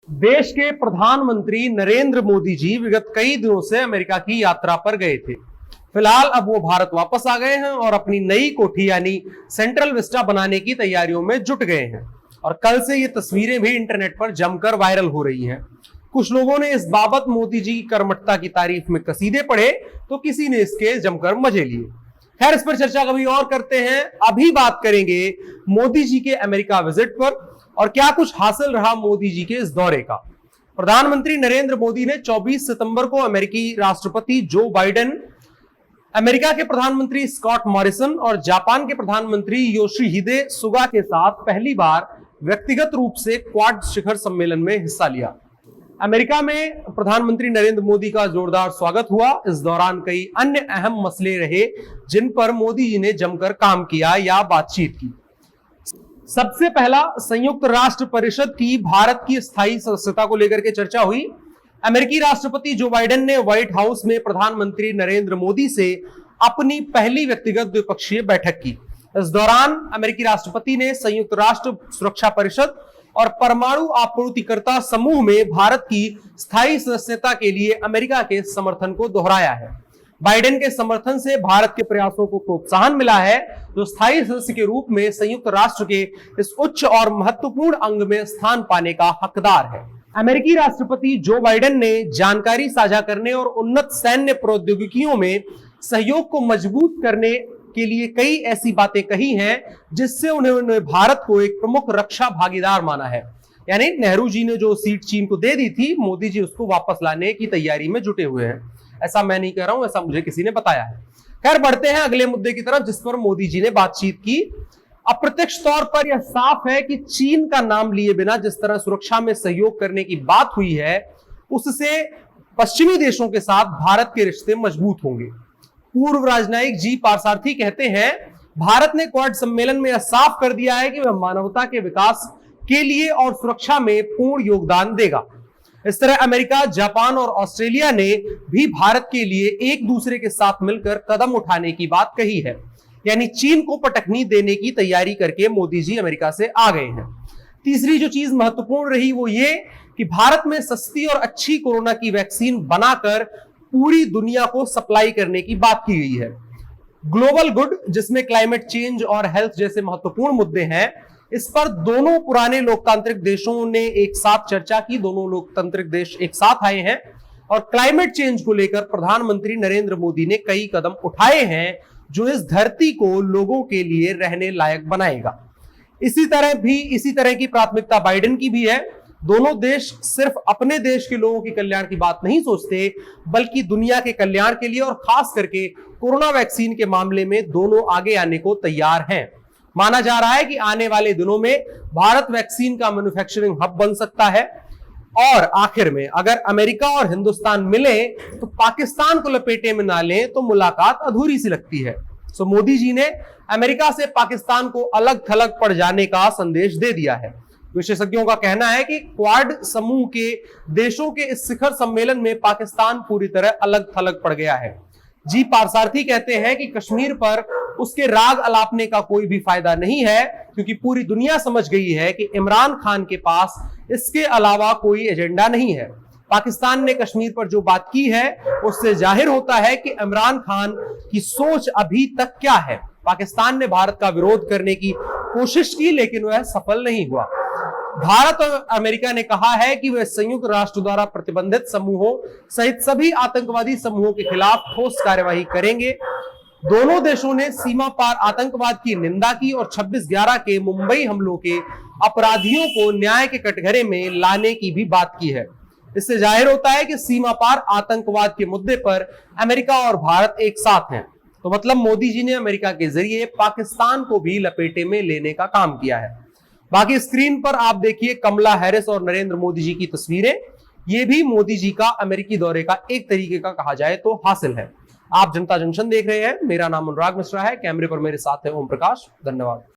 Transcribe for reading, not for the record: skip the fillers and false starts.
देश के प्रधानमंत्री नरेंद्र मोदी जी विगत कई दिनों से अमेरिका की यात्रा पर गए थे। फिलहाल अब वो भारत वापस आ गए हैं और अपनी नई कोठी यानी सेंट्रल विस्टा बनाने की तैयारियों में जुट गए हैं। और कल से ये तस्वीरें भी इंटरनेट पर जमकर वायरल हो रही हैं। कुछ लोगों ने इस बाबत मोदी जी की कर्मठता की तारीफ में कसीदे पढ़े, तो किसी ने इसके जमकर मजे लिए। खैर, इस पर चर्चा कभी और करते हैं। अभी बात करेंगे मोदी जी के अमेरिका विजिट पर और क्या कुछ हासिल रहा मोदी जी के इस दौरे का। प्रधानमंत्री नरेंद्र मोदी ने 24 सितंबर को अमेरिकी राष्ट्रपति जो बाइडेन, अमेरिका के प्रधानमंत्री स्कॉट मॉरिसन और जापान के प्रधानमंत्री योशिहिदे सुगा के साथ पहली बार व्यक्तिगत रूप से क्वाड शिखर सम्मेलन में हिस्सा लिया। अमेरिका में प्रधानमंत्री नरेंद्र मोदी का जोरदार स्वागत हुआ। इस दौरान कई अन्य अहम मसले रहे जिन पर मोदी जी ने जमकर काम किया या बातचीत की। सबसे पहला संयुक्त राष्ट्र परिषद की भारत की स्थायी सदस्यता को लेकर के चर्चा हुई। अमेरिकी राष्ट्रपति जो बाइडेन ने व्हाइट हाउस में प्रधानमंत्री नरेंद्र मोदी से अपनी पहली व्यक्तिगत द्विपक्षीय बैठक की। इस दौरान अमेरिकी राष्ट्रपति ने संयुक्त राष्ट्र सुरक्षा परिषद और परमाणु आपूर्तिकर्ता समूह में भारत की स्थायी सदस्यता के लिए अमेरिका के समर्थन को दोहराया है। बाइडेन के समर्थन से भारत के प्रयासों को प्रोत्साहन मिला है, जो स्थायी सदस्य के रूप में संयुक्त राष्ट्र के इस उच्च और महत्वपूर्ण अंग में स्थान पाने का हकदार है। अमेरिकी राष्ट्रपति जो बाइडेन ने जानकारी साझा करने और उन्नत सैन्य प्रौद्योगिकियों में सहयोग को मजबूत करने के लिए कई ऐसी बातें कही हैं जिससे उन्होंने भारत को एक प्रमुख रक्षा भागीदार माना है। यानी नेहरू जी ने जो सीट चीन को दे दी थी, मोदी जी उसको वापस लाने की तैयारी में जुटे हुए हैं। ऐसा मैं नहीं कह रहा हूं, ऐसा मुझे किसी ने बताया है। खैर, बढ़ते हैं अगले मुद्दे की तरफ, जिस पर मोदी जी ने बातचीत की। अप्रत्यक्ष तौर पर यह साफ है कि चीन का नाम लिए बिना जिस तरह सुरक्षा में सहयोग करने की बात हुई है, उससे पश्चिमी देशों के साथ भारत के रिश्ते मजबूत होंगे। पूर्व राजनयिक जी पारसारथी कहते हैं, भारत ने क्वाड सम्मेलन में यह साफ कर दिया है कि वह मानवता के विकास के लिए और सुरक्षा में पूर्ण योगदान देगा। इस तरह अमेरिका, जापान और ऑस्ट्रेलिया ने भी भारत के लिए एक दूसरे के साथ मिलकर कदम उठाने की बात कही है। यानी चीन को पटखनी देने की तैयारी करके मोदी जी अमेरिका से आ गए हैं। तीसरी जो चीज महत्वपूर्ण रही वो ये कि भारत में सस्ती और अच्छी कोरोना की वैक्सीन बनाकर पूरी दुनिया को सप्लाई करने की बात की गई है। ग्लोबल गुड, जिसमें क्लाइमेट चेंज और हेल्थ जैसे महत्वपूर्ण मुद्दे हैं, इस पर दोनों पुराने लोकतांत्रिक देशों ने एक साथ चर्चा की। दोनों लोकतांत्रिक देश एक साथ आए हैं और क्लाइमेट चेंज को लेकर प्रधानमंत्री नरेंद्र मोदी ने कई कदम उठाए हैं जो इस धरती को लोगों के लिए रहने लायक बनाएगा। इसी तरह की प्राथमिकता बाइडेन की भी है। दोनों देश सिर्फ अपने देश के लोगों के कल्याण की बात नहीं सोचते, बल्कि दुनिया के कल्याण के लिए और खास करके कोरोना वैक्सीन के मामले में दोनों आगे आने को तैयार हैं। माना जा रहा है कि आने वाले दिनों में भारत वैक्सीन का मैन्युफैक्चरिंग हब बन सकता है। और आखिर में अगर अमेरिका और हिंदुस्तान मिले तो पाकिस्तान को लपेटे में ना लें तो मुलाकात अधूरी सी लगती है। सो मोदी जी ने अमेरिका से पाकिस्तान को अलग थलग पड़ जाने का संदेश दे दिया है। विशेषज्ञों का कहना है कि क्वाड समूह के देशों के इस शिखर सम्मेलन में पाकिस्तान पूरी तरह अलग थलग पड़ गया है। जी पारसारथी कहते हैं कि कश्मीर पर उसके राग अलापने का कोई भी फायदा नहीं है, क्योंकि पूरी दुनिया समझ गई है कि इमरान खान के पास इसके अलावा कोई एजेंडा नहीं है। पाकिस्तान ने कश्मीर पर जो बात की है उससे जाहिर होता है कि इमरान खान की सोच अभी तक क्या है। पाकिस्तान ने भारत का विरोध करने की कोशिश की, लेकिन वह सफल नहीं हुआ। भारत और अमेरिका ने कहा है कि वे संयुक्त राष्ट्र द्वारा प्रतिबंधित समूहों सहित सभी आतंकवादी समूहों के खिलाफ ठोस कार्यवाही करेंगे। दोनों देशों ने सीमा पार आतंकवाद की निंदा की और 26/11 के मुंबई हमलों के अपराधियों को न्याय के कटघरे में लाने की भी बात की है। इससे जाहिर होता है कि सीमा पार आतंकवाद के मुद्दे पर अमेरिका और भारत एक साथ हैं। तो मतलब मोदी जी ने अमेरिका के जरिए पाकिस्तान को भी लपेटे में लेने का काम किया है। बाकी स्क्रीन पर आप देखिए कमला हैरिस और नरेंद्र मोदी जी की तस्वीरें। ये भी मोदी जी का अमेरिकी दौरे का एक तरीके का कहा जाए तो हासिल है। आप जनता जंक्शन देख रहे हैं। मेरा नाम अनुराग मिश्रा है। कैमरे पर मेरे साथ है ओम प्रकाश। धन्यवाद।